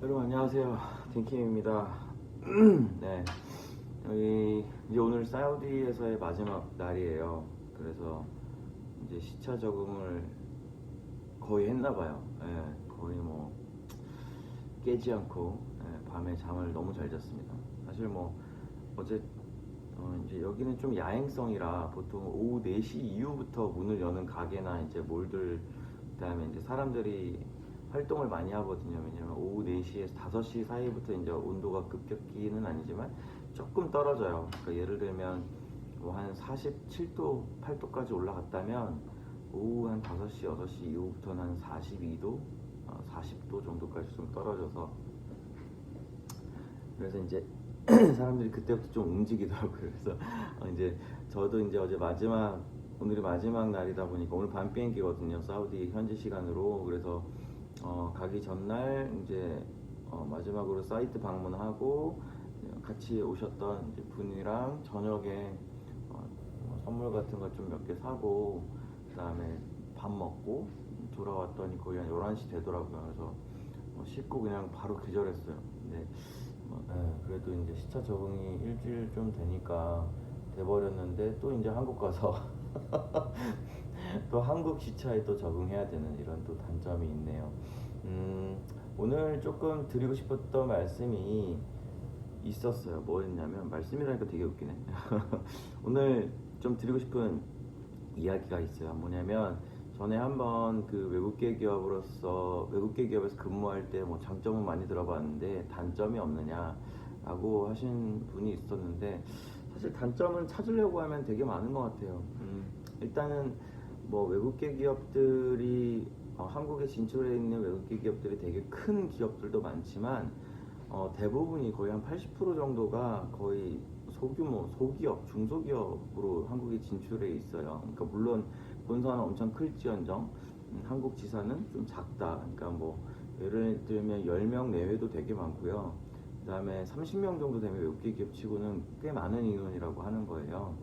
여러분 안녕하세요. 딘킴입니다. 네, 여기 이제 오늘 사우디에서의 마지막 날이에요. 그래서 이제 시차 적응을 거의 했나 봐요. 거의 뭐 깨지 않고 밤에 잠을 너무 잘 잤습니다. 사실 뭐 어제 이제 여기는 좀 야행성이라 보통 오후 4시 이후부터 문을 여는 가게나 이제 몰들, 그다음에 이제 사람들이 활동을 많이 하거든요. 왜냐면 오후 4시에서 5시 사이부터 이제 온도가 급격히는 아니지만 조금 떨어져요. 그러니까 예를 들면 뭐 한 47도, 8도까지 올라갔다면 오후 한 5시, 6시 이후부터는 한 42도, 40도 정도까지 좀 떨어져서, 그래서 이제 사람들이 그때부터 좀 움직이더라고요. 그래서 이제 저도 이제 오늘이 마지막 날이다 보니까 오늘 밤 비행기거든요. 사우디 현지 시간으로. 그래서 가기 전날 이제 마지막으로 사이트 방문하고 같이 오셨던 이제 분이랑 저녁에 뭐 선물 같은 거 좀 몇 개 사고, 그다음에 밥 먹고 돌아왔더니 거의 한 11시 되더라고요. 그래서 씻고 그냥 바로 기절했어요. 근데 그래도 이제 시차 적응이 일주일 좀 되니까 돼버렸는데, 또 이제 한국 가서 또 한국 시차에 또 적응해야 되는 이런 또 단점이 있네요. 오늘 조금 드리고 싶었던 말씀이 있었어요. 뭐였냐면, 말씀이라니까 되게 웃기네. 오늘 좀 드리고 싶은 이야기가 있어요. 뭐냐면, 전에 한번 그 외국계 기업에서 근무할 때 뭐 장점은 많이 들어봤는데 단점이 없느냐라고 하신 분이 있었는데, 사실 단점은 찾으려고 하면 되게 많은 것 같아요. 일단은 뭐 외국계 기업들이 한국에 진출해 있는 외국계 기업들이 되게 큰 기업들도 많지만 대부분이 거의 한 80% 정도가 거의 소규모, 소기업, 중소기업으로 한국에 진출해 있어요. 그러니까 물론 본사는 엄청 클지언정 한국 지사는 좀 작다. 그러니까 뭐 예를 들면 10명 내외도 되게 많고요. 그 다음에 30명 정도 되면 외국계 기업 치고는 꽤 많은 인원이라고 하는 거예요.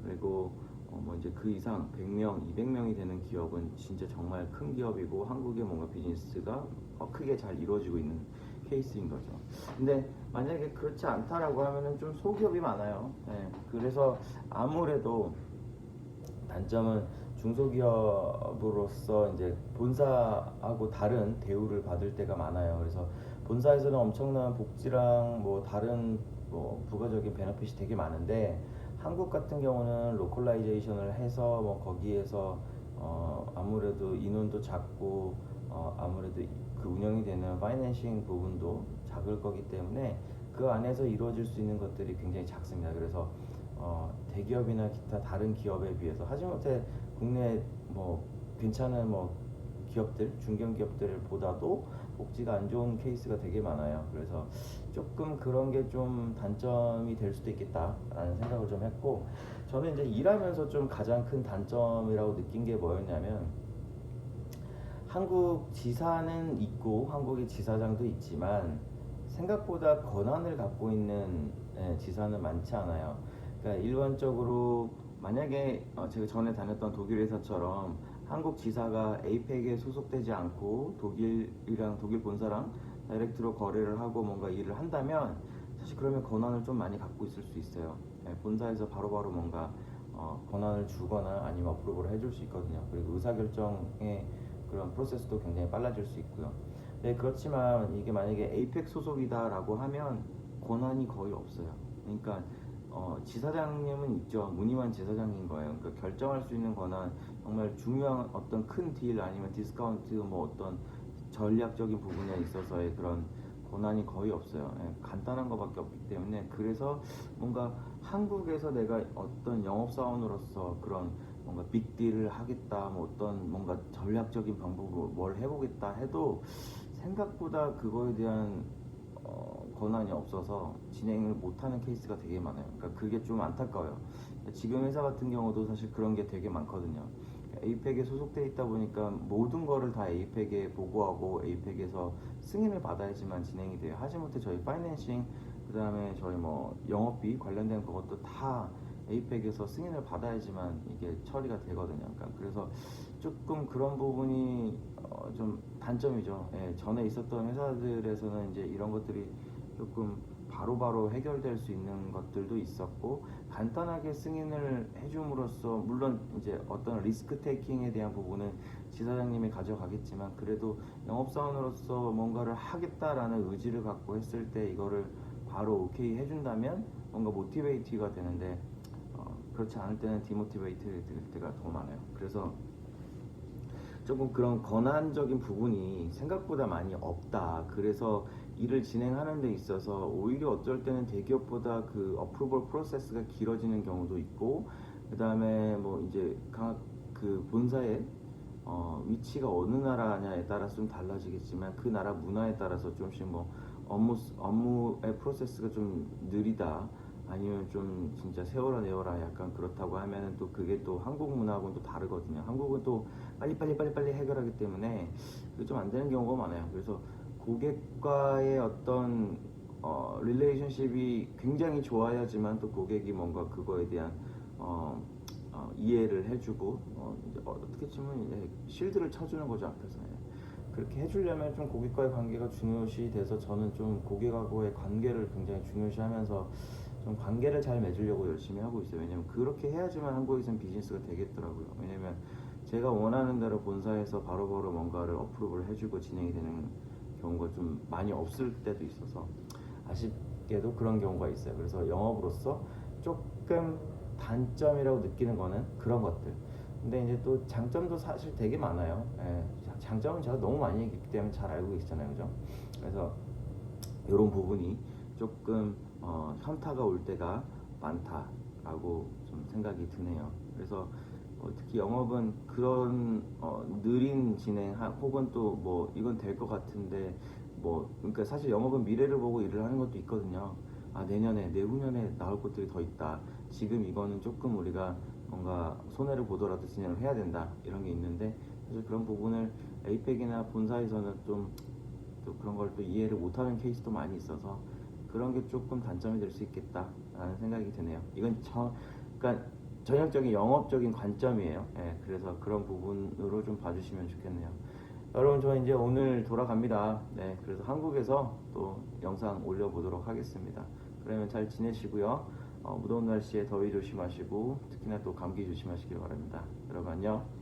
그리고 뭐 이제 그 이상 100명, 200명이 되는 기업은 진짜 정말 큰 기업이고 한국의 뭔가 비즈니스가 크게 잘 이루어지고 있는 케이스인 거죠. 근데 만약에 그렇지 않다라고 하면은 좀 소기업이 많아요. 그래서 아무래도 단점은 중소기업으로서 이제 본사하고 다른 대우를 받을 때가 많아요. 그래서 본사에서는 엄청난 복지랑 뭐 다른 뭐 부가적인 베너핏이 되게 많은데, 한국 같은 경우는 로컬라이제이션을 해서 뭐 거기에서 아무래도 인원도 작고 아무래도 그 운영이 되는 파이낸싱 부분도 작을 거기 때문에 그 안에서 이루어질 수 있는 것들이 굉장히 작습니다. 그래서 대기업이나 기타 다른 기업에 비해서, 하지못해 국내 뭐 괜찮은 뭐 기업들, 중견 기업들보다도 복지가 안 좋은 케이스가 되게 많아요. 그래서 조금 그런 게 좀 단점이 될 수도 있겠다라는 생각을 좀 했고, 저는 이제 일하면서 좀 가장 큰 단점이라고 느낀 게 뭐였냐면, 한국 지사는 있고 한국의 지사장도 있지만 생각보다 권한을 갖고 있는 지사는 많지 않아요. 그러니까 일반적으로 만약에 제가 전에 다녔던 독일 회사처럼 한국 지사가 에이펙에 소속되지 않고 독일 본사랑 다이렉트로 거래를 하고 뭔가 일을 한다면, 사실 그러면 권한을 좀 많이 갖고 있을 수 있어요. 본사에서 바로바로 뭔가 권한을 주거나 아니면 어프로브를 해줄 수 있거든요. 그리고 의사결정에 그런 프로세스도 굉장히 빨라질 수 있고요. 네, 그렇지만 이게 만약에 에이펙 소속이다라고 하면 권한이 거의 없어요. 그러니까 지사장님은 있죠. 무늬만 지사장인 거예요. 그러니까 결정할 수 있는 권한, 정말 중요한 어떤 큰 딜 아니면 디스카운트, 뭐 어떤 전략적인 부분에 있어서의 그런 권한이 거의 없어요. 간단한 것밖에 없기 때문에. 그래서 뭔가 한국에서 내가 어떤 영업사원으로서 그런 뭔가 빅딜을 하겠다, 뭐 어떤 뭔가 전략적인 방법으로 뭘 해보겠다 해도 생각보다 그거에 대한 권한이 없어서 진행을 못하는 케이스가 되게 많아요. 그러니까 그게 좀 안타까워요. 지금 회사 같은 경우도 사실 그런 게 되게 많거든요. 에이펙에 소속돼 있다 보니까 모든 거를 다 에이펙에 보고하고 에이펙에서 승인을 받아야지만 진행이 돼요. 하지못해 저희 파이낸싱, 그 다음에 저희 뭐 영업비 관련된 그것도 다 에이펙에서 승인을 받아야지만 이게 처리가 되거든요. 그러니까 그래서 조금 그런 부분이 좀 단점이죠. 예, 전에 있었던 회사들에서는 이제 이런 것들이 조금 바로바로 해결될 수 있는 것들도 있었고, 간단하게 승인을 해줌으로써 물론 이제 어떤 리스크 테이킹에 대한 부분은 지사장님이 가져가겠지만, 그래도 영업사원으로서 뭔가를 하겠다라는 의지를 갖고 했을 때 이거를 바로 오케이 해준다면 뭔가 모티베이트가 되는데, 그렇지 않을 때는 디모티베이트 될 때가 더 많아요. 그래서 조금 그런 권한적인 부분이 생각보다 많이 없다. 그래서 일을 진행하는 데 있어서 오히려 어쩔 때는 대기업보다 그 어프로벌 프로세스가 길어지는 경우도 있고, 그 다음에 뭐 이제 각 그 본사의 위치가 어느 나라냐에 따라서 좀 달라지겠지만, 그 나라 문화에 따라서 조금씩 뭐 업무의 프로세스가 좀 느리다, 아니면 좀 진짜 세워라 내워라 약간 그렇다고 하면은 또 그게 또 한국 문화하고는 또 다르거든요. 한국은 또 빨리 해결하기 때문에 그게 좀 안 되는 경우가 많아요. 그래서 고객과의 어떤 릴레이션십이 굉장히 좋아야지만 또 고객이 뭔가 그거에 대한 이해를 해주고 이제 어떻게 치면 실드를 쳐주는 거죠, 앞에서. 그렇게 해주려면 좀 고객과의 관계가 중요시 돼서, 저는 좀 고객하고의 관계를 굉장히 중요시하면서 좀 관계를 잘 맺으려고 열심히 하고 있어요. 왜냐면 그렇게 해야지만 한국에선 비즈니스가 되겠더라고요. 왜냐면 제가 원하는 대로 본사에서 바로바로 뭔가를 어프로브를 해주고 진행이 되는 경우가 좀 많이 없을 때도 있어서 아쉽게도 그런 경우가 있어요. 그래서 영업으로서 조금 단점이라고 느끼는 거는 그런 것들. 근데 이제 또 장점도 사실 되게 많아요. 예, 장점은 제가 너무 많이 얘기했기 때문에 잘 알고 계시잖아요, 그죠? 그래서 이런 부분이 조금 현타가 올 때가 많다라고 좀 생각이 드네요. 그래서 특히 영업은 그런 느린 진행 혹은 또 뭐 이건 될 것 같은데, 뭐 그러니까 사실 영업은 미래를 보고 일을 하는 것도 있거든요. 아, 내년에 내후년에 나올 것들이 더 있다, 지금 이거는 조금 우리가 뭔가 손해를 보더라도 진행을 해야 된다, 이런 게 있는데, 사실 그런 부분을 에이펙이나 본사에서는 좀 또 그런 걸 또 이해를 못하는 케이스도 많이 있어서 그런 게 조금 단점이 될 수 있겠다라는 생각이 드네요. 이건 그러니까 전형적인 영업적인 관점이에요. 예, 그래서 그런 부분으로 좀 봐주시면 좋겠네요. 여러분, 저 이제 오늘 돌아갑니다. 네, 그래서 한국에서 또 영상 올려보도록 하겠습니다. 그러면 잘 지내시고요. 무더운 날씨에 더위 조심하시고 특히나 또 감기 조심하시길 바랍니다. 여러분 안녕.